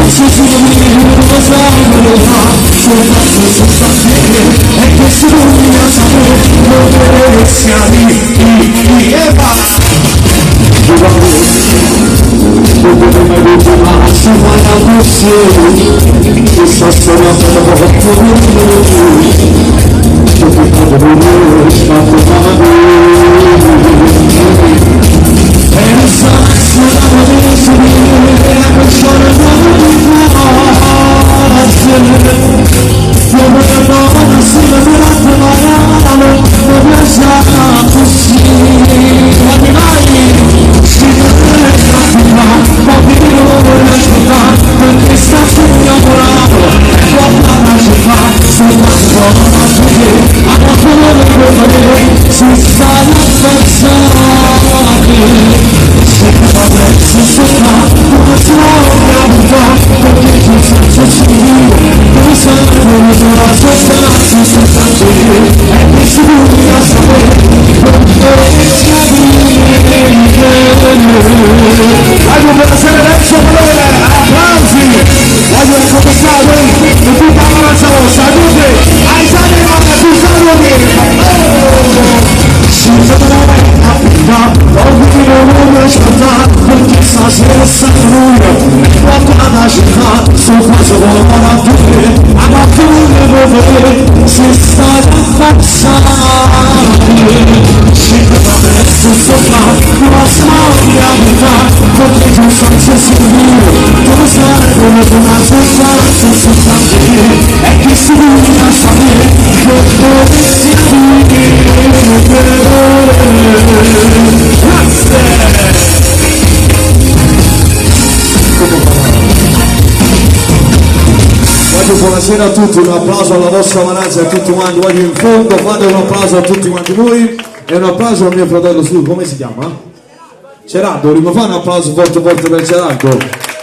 se tu non mi cosa me lo fa, se faccio senza te, è che se non mi ha sapere, non deve essere lì, e va. Dove mai vedo ma si fa la missione, questa storia per la vostra Buonasera a tutti, un applauso alla vostra manager, a tutti quanti, voglio in fondo, fate un applauso a tutti quanti voi e un applauso al mio fratello, come si chiama? Gerardo, vogliamo fare un applauso forte forte per Gerardo?